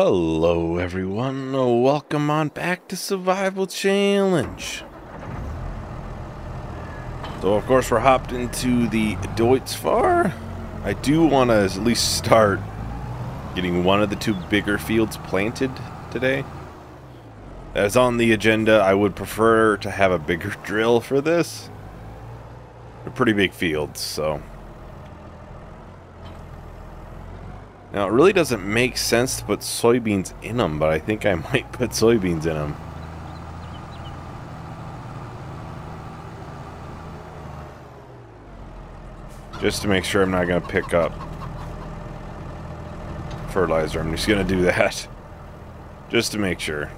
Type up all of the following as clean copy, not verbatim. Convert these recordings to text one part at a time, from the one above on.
Hello everyone, welcome on back to Survival Challenge. So of course we're hopped into the Deutzfahr. I do want to at least start getting one of the two bigger fields planted today. As on the agenda, I would prefer to have a bigger drill for this. They're pretty big fields, so... Now, it really doesn't make sense to put soybeans in them, but I think I might put soybeans in them. Just to make sure I'm not going to pick up fertilizer. I'm just going to do that. Just to make sure.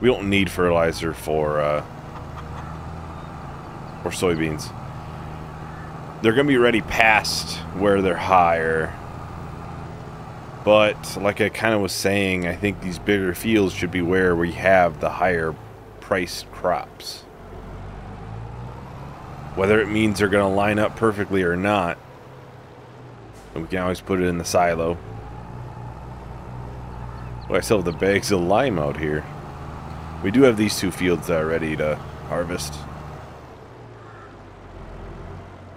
We don't need fertilizer for soybeans. They're going to be ready past where they're higher. But, like I kind of was saying, I think these bigger fields should be where we have the higher priced crops. Whether it means they're going to line up perfectly or not, we can always put it in the silo. Oh, I still have the bags of lime out here. We do have these two fields that are ready to harvest.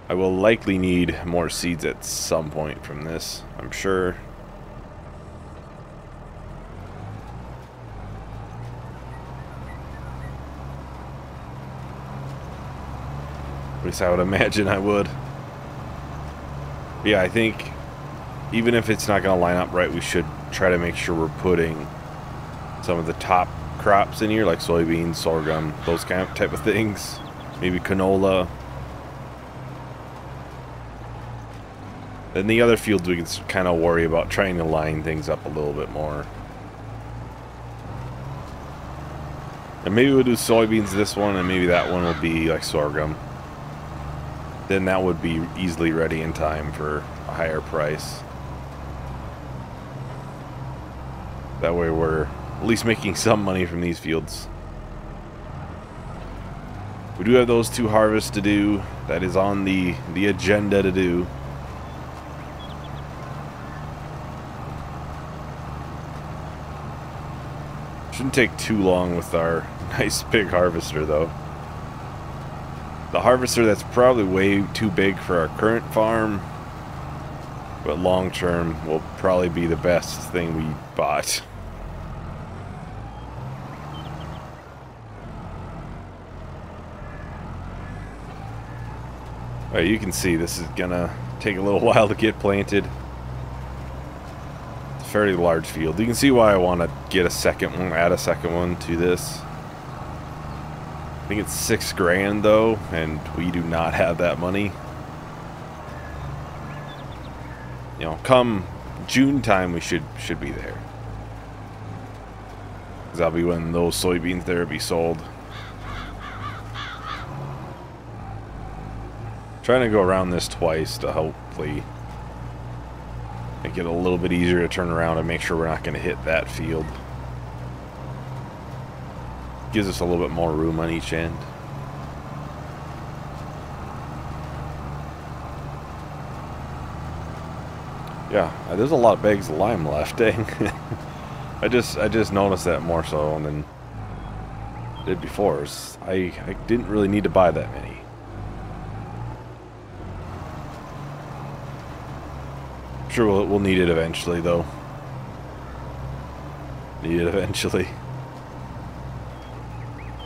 I will likely need more seeds at some point from this, I'm sure. At least I would imagine I would. Yeah, I think even if it's not going to line up right, we should try to make sure we're putting some of the top crops in here, like soybeans, sorghum, those kind of type of things. Maybe canola. Then the other fields we can kind of worry about trying to line things up a little bit more. And maybe we'll do soybeans this one, and maybe that one will be like sorghum. Then that would be easily ready in time for a higher price. That way we're at least making some money from these fields. We do have those two harvests to do. That is on the agenda to do. Shouldn't take too long with our nice big harvester though. The harvester that's probably way too big for our current farm, but long term will probably be the best thing we bought. Alright, you can see this is gonna take a little while to get planted. It's a fairly large field. You can see why I want to get a second one, add a second one to this. I think it's $6 grand though, and we do not have that money. You know, come June time we should be there. Cause that'll be when those soybeans there will be sold. Trying to go around this twice to hopefully make it a little bit easier to turn around and make sure we're not going to hit that field. Gives us a little bit more room on each end. Yeah, there's a lot of bags of lime left, dang. I just noticed that more so than I did before. I didn't really need to buy that many. I'm sure we'll need it eventually though. Need it eventually.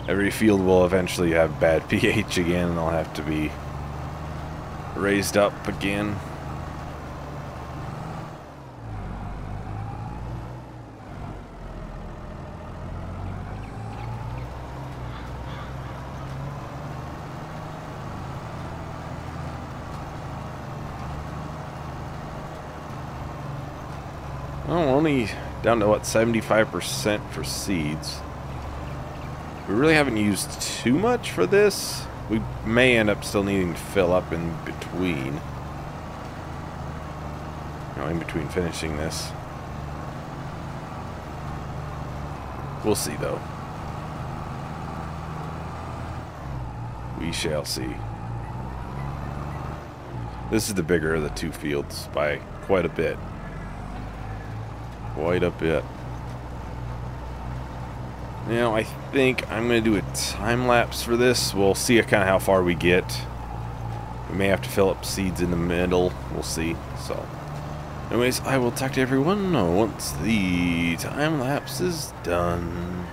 Every field will eventually have bad pH again, and they'll have to be raised up again. Well, we're only down to what, 75% for seeds. We really haven't used too much for this. We may end up still needing to fill up in between. You know, in between finishing this. We'll see though. We shall see. This is the bigger of the two fields by quite a bit. quite a bit. Now, I think I'm going to do a time lapse for this. We'll see kind of how far we get. We may have to fill up seeds in the middle. We'll see. So, anyways, I will talk to everyone once the time lapse is done.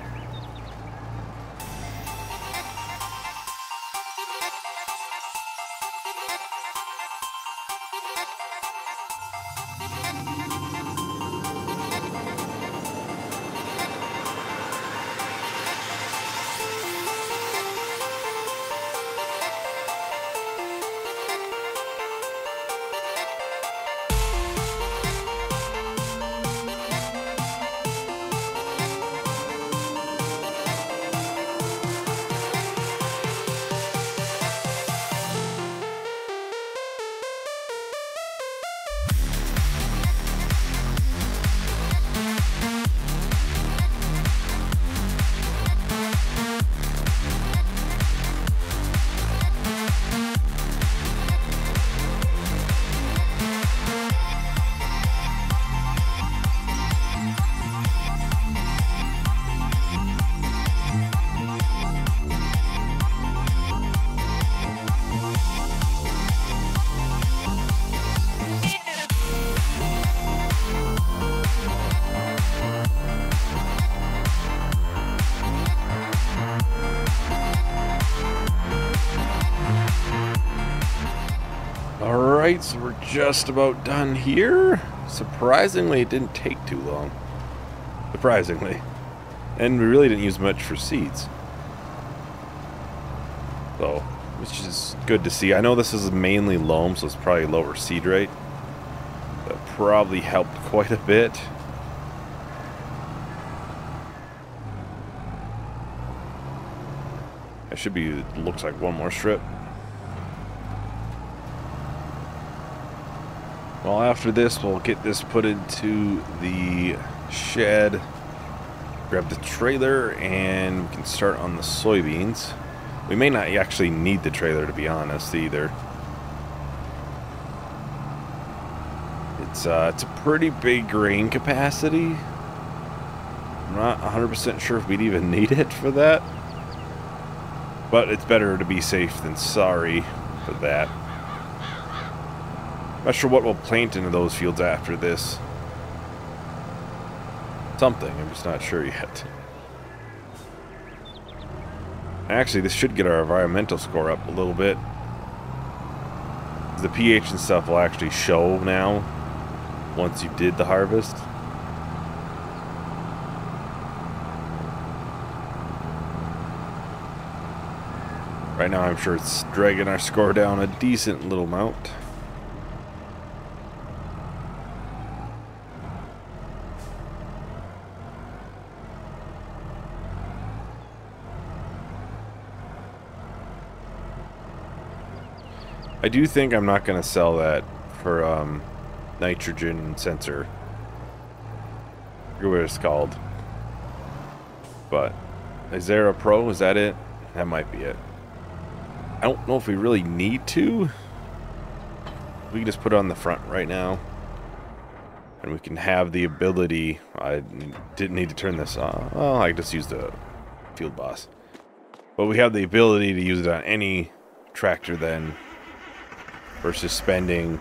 Alright, so we're just about done here. Surprisingly, it didn't take too long. Surprisingly. And we really didn't use much for seeds. So, which is good to see. I know this is mainly loam, so it's probably lower seed rate. That probably helped quite a bit. That should be, looks like one more strip. Well, after this, we'll get this put into the shed, grab the trailer, and we can start on the soybeans. We may not actually need the trailer, to be honest, either. It's a pretty big grain capacity. I'm not 100% sure if we'd even need it for that. But it's better to be safe than sorry for that. Not sure what we'll plant into those fields after this. Something, I'm just not sure yet. Actually, this should get our environmental score up a little bit. The pH and stuff will actually show now once you did the harvest. Right now, I'm sure it's dragging our score down a decent little amount. I do think I'm not going to sell that for nitrogen sensor. I forget what it's called. But Azera Pro, is that it? That might be it. I don't know if we really need to. We can just put it on the front right now. And we can have the ability. I didn't need to turn this on. Well, I just used the Field Boss. But we have the ability to use it on any tractor then, versus spending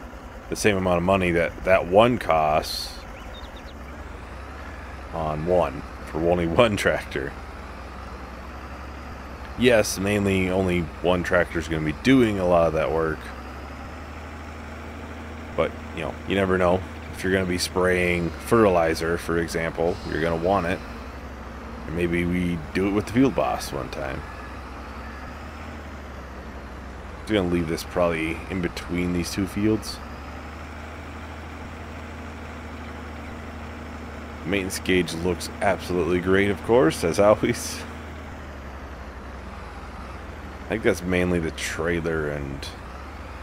the same amount of money that one costs on one, for only one tractor. Yes, mainly only one tractor is going to be doing a lot of that work. But, you know, you never know. If you're going to be spraying fertilizer, for example, you're going to want it. And maybe we do it with the Field Boss one time. I'm going to leave this probably in between these two fields. Maintenance gauge looks absolutely great, of course, as always. I think that's mainly the trailer and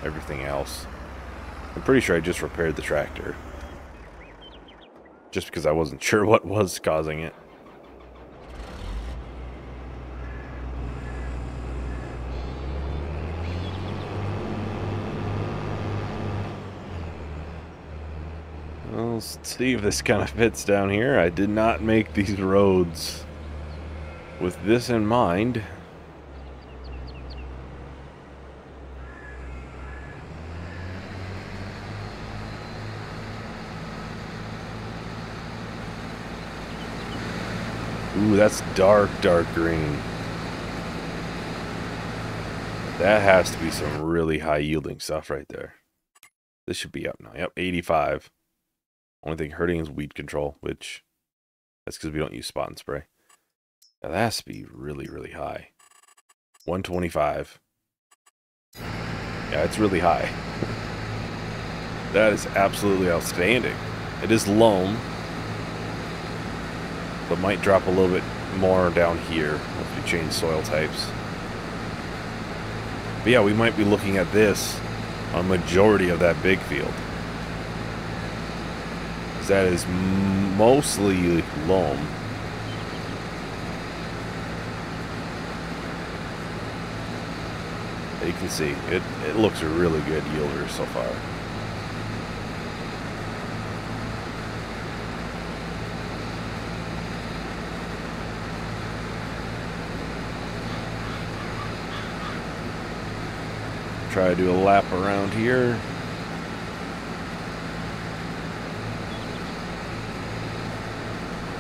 everything else. I'm pretty sure I just repaired the tractor. Just because I wasn't sure what was causing it. Well, Let's see if this kind of fits down here. I did not make these roads with this in mind. Ooh, that's dark green. That has to be some really high yielding stuff right there. This should be up now. Yep, 85. Only thing hurting is weed control, which that's because we don't use spot and spray. Now that has to be really, really high. 125. Yeah, it's really high. That is absolutely outstanding. It is loam, but might drop a little bit more down here if we change soil types. But yeah, we might be looking at this on a majority of that big field. That is mostly loam. You can see, it looks a really good yielder so far. Try to do a lap around here.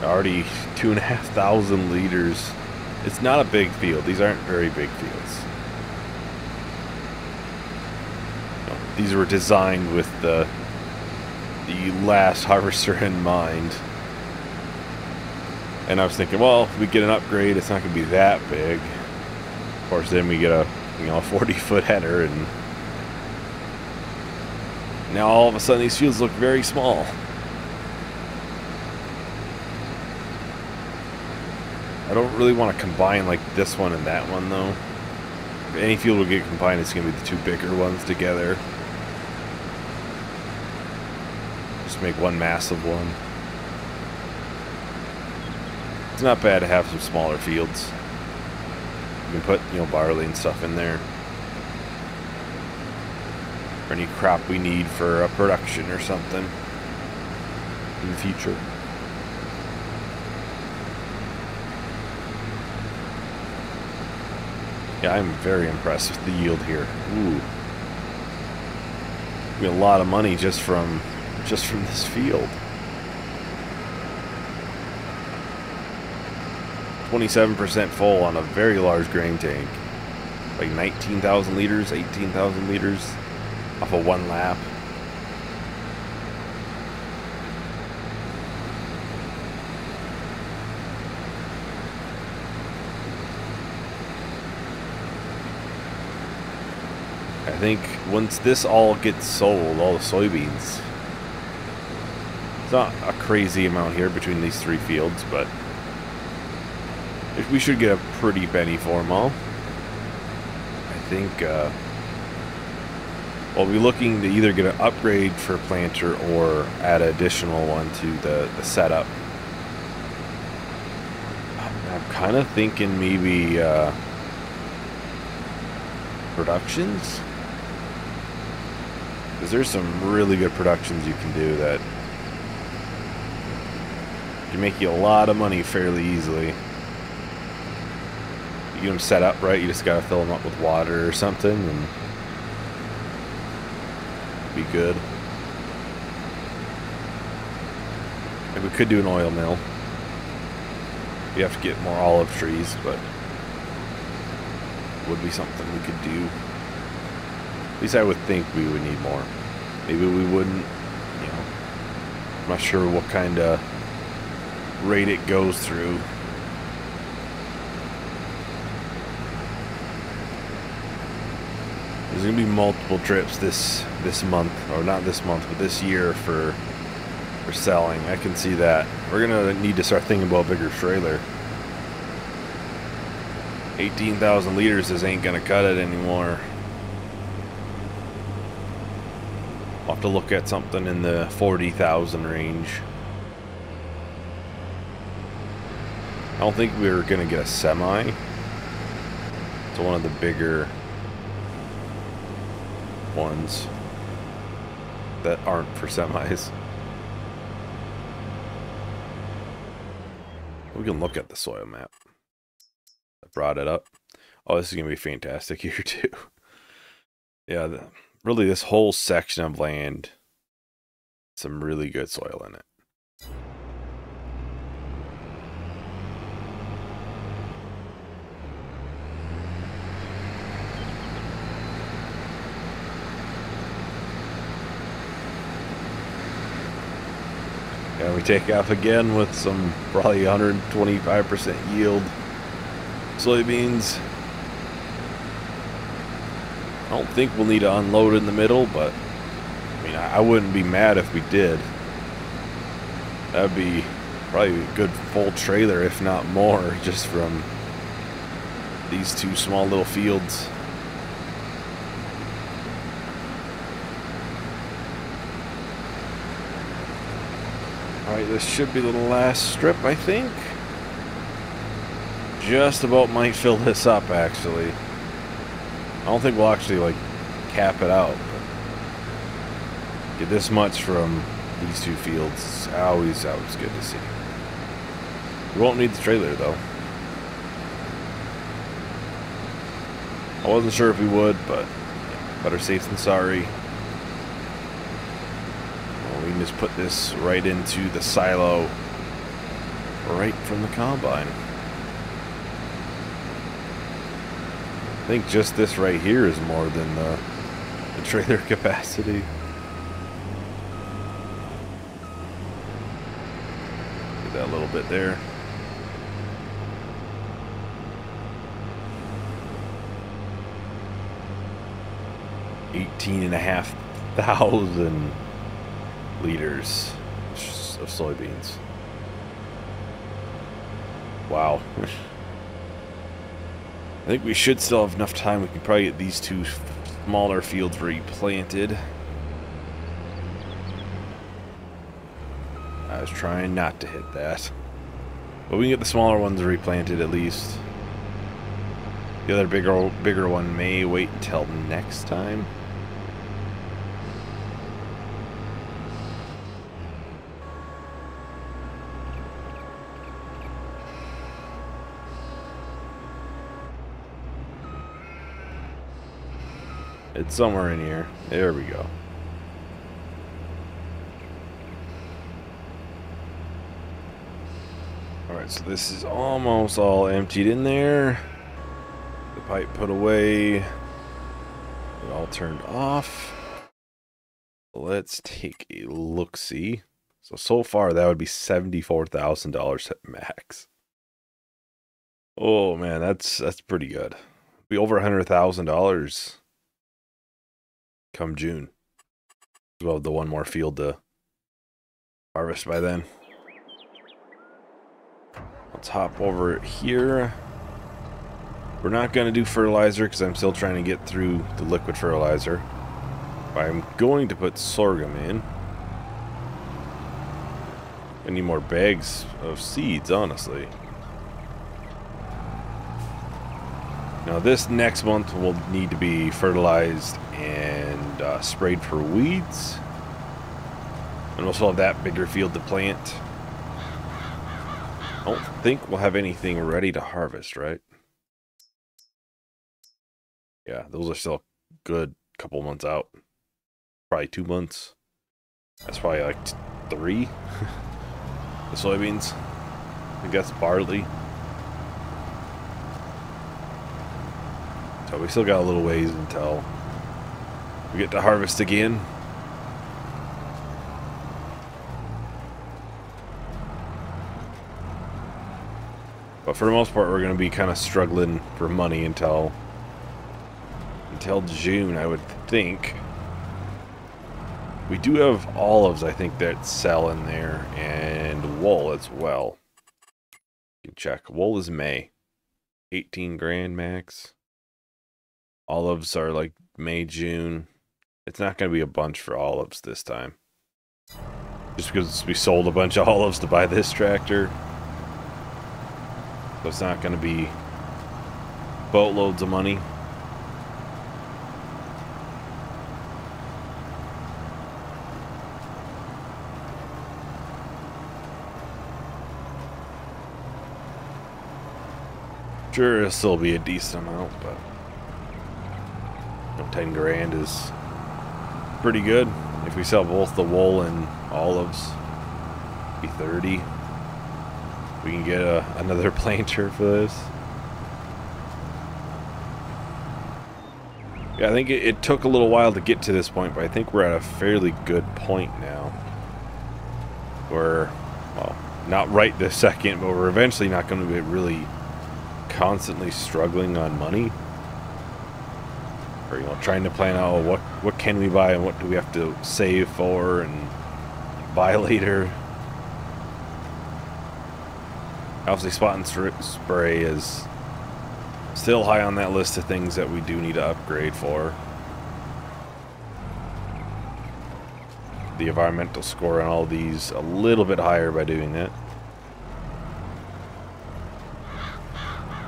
Already 2,500 liters. It's not a big field. These aren't very big fields. No, these were designed with the last harvester in mind. And I was thinking, well, if we get an upgrade, it's not going to be that big. Of course, then we get a 40-foot header, and now all of a sudden these fields look very small. I don't really want to combine like this one and that one though. If any field will get combined, it's going to be the two bigger ones together. Just make one massive one. It's not bad to have some smaller fields. You can put, barley and stuff in there. Or any crop we need for a production or something in the future. Yeah, I'm very impressed with the yield here. Ooh. We get a lot of money just from this field. 27% full on a very large grain tank. Like 19,000 liters, 18,000 liters off of one lap. I think once this all gets sold, all the soybeans, it's not a crazy amount here between these three fields, but we should get a pretty penny for them all. I think we'll be looking to either get an upgrade for planter or add an additional one to the setup. I'm kind of thinking maybe productions, because there's some really good productions you can do that can make you a lot of money fairly easily. You get them set up right, you just gotta fill them up with water or something and be good. Like we could do an oil mill. You have to get more olive trees, but it would be something we could do. At least I would think we would need more. Maybe we wouldn't, I'm not sure what kind of rate it goes through. There's going to be multiple trips this month, or not this month, but this year for selling. I can see that. We're going to need to start thinking about a bigger trailer. 18,000 liters just ain't going to cut it anymore. I'll have to look at something in the 40,000 range. I don't think we're going to get a semi. It's one of the bigger ones that aren't for semis. We can look at the soil map. I brought it up. Oh, this is going to be fantastic here too. Yeah, really this whole section of land, some really good soil in it. And we take off again with some probably 125% yield soybeans. I don't think we'll need to unload in the middle, but I mean, I wouldn't be mad if we did. That'd be probably a good full trailer, if not more, just from these two small little fields. Alright, this should be the last strip, I think. Just about might fill this up, actually. I don't think we'll actually, like, cap it out, but get this much from these two fields is always good to see. We won't need the trailer, though. I wasn't sure if we would, but better safe than sorry. We can just put this right into the silo right from the combine. I think just this right here is more than the trailer capacity. Get that little bit there. $18,500 liters of soybeans. Wow. I think we should still have enough time. We can probably get these two smaller fields replanted. I was trying not to hit that. But we can get the smaller ones replanted at least. The other bigger one may wait until next time. It's somewhere in here. There we go. Alright, so this is almost all emptied in there. The pipe put away. It all turned off. Let's take a look-see. So far that would be $74,000 at max. Oh man, that's pretty good. Be over $100,000 come June. We'll have the one more field to harvest by then. Let's hop over here. We're not going to do fertilizer because I'm still trying to get through the liquid fertilizer. I'm going to put sorghum in. I need more bags of seeds, honestly. Now this next month will need to be fertilized and sprayed for weeds. And we'll still have that bigger field to plant. I don't think we'll have anything ready to harvest, right? Yeah, those are still a good couple months out. Probably 2 months. That's probably like 3. The soybeans. I think that's barley. So we still got a little ways until we get to harvest again. But for the most part, we're going to be kind of struggling for money until June, I would think. We do have olives, I think, that sell in there, and wool as well. You can check. Wool is May. 18 grand max. Olives are like May, June. It's not going to be a bunch for olives this time. Just because we sold a bunch of olives to buy this tractor. So it's not going to be boatloads of money. Sure, it'll still be a decent amount, but 10 grand is pretty good. If we sell both the wool and olives, be 30. We can get another planter for this. Yeah, I think it took a little while to get to this point, but I think we're at a fairly good point now. We're, well, not right this second, but we're eventually not going to be really constantly struggling on money. Or, trying to plan out what can we buy and what do we have to save for and buy later. Obviously, spot and spray is still high on that list of things that we do need to upgrade for. The environmental score on all these a little bit higher by doing that.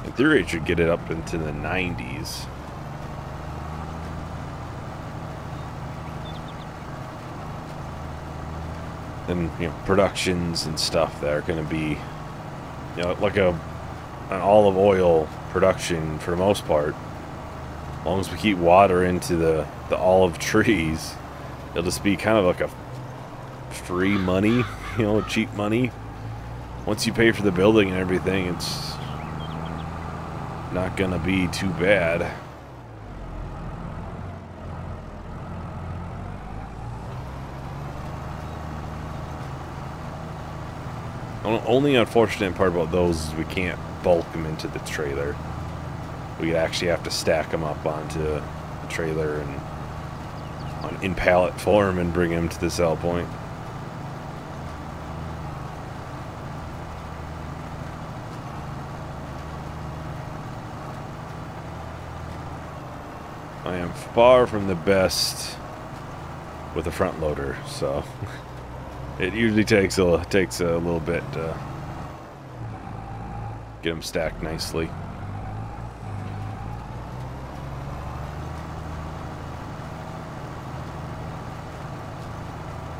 In theory, it should get it up into the 90s. And productions and stuff that are going to be like an olive oil production for the most part. As long as we keep water into the olive trees, it'll just be kind of like a free money, cheap money. Once you pay for the building and everything, it's not gonna be too bad. Only unfortunate part about those is we can't bulk them into the trailer. We actually have to stack them up onto the trailer and in pallet form and bring them to the sell point. I am far from the best with a front loader, so it usually takes a little bit to get them stacked nicely.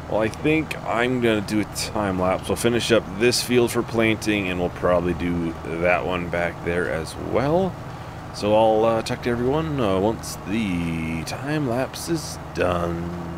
Well, I think I'm going to do a time lapse. We'll finish up this field for planting, and we'll probably do that one back there as well. So I'll talk to everyone once the time lapse is done.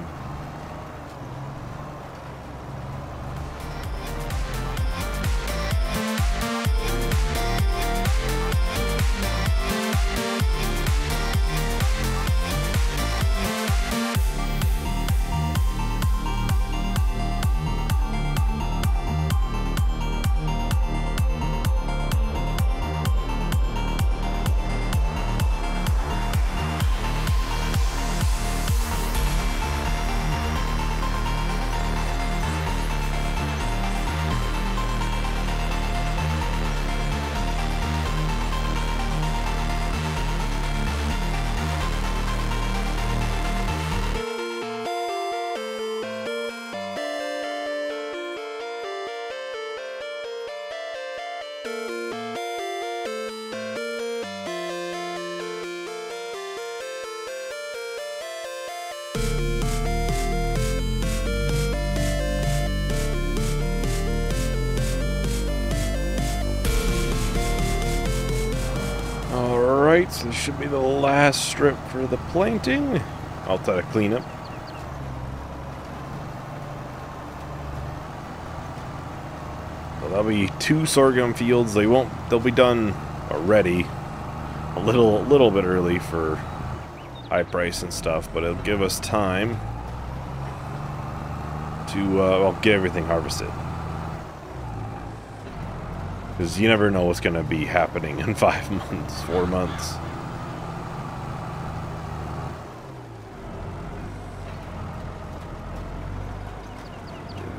Alright, so this should be the last strip for the planting. Outside of cleanup. So that'll be 2 sorghum fields. They'll be done already. A little bit early for high price and stuff, but it'll give us time to get everything harvested. Because you never know what's going to be happening in 5 months, 4 months.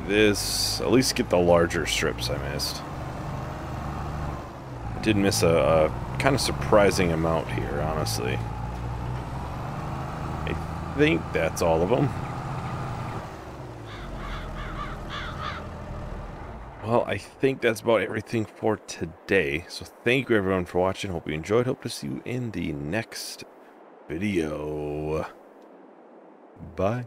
This, at least get the larger strips I missed. I did miss a kind of surprising amount here, honestly. I think that's all of them. Well, I think that's about everything for today. So thank you everyone for watching. Hope you enjoyed. Hope to see you in the next video. Bye.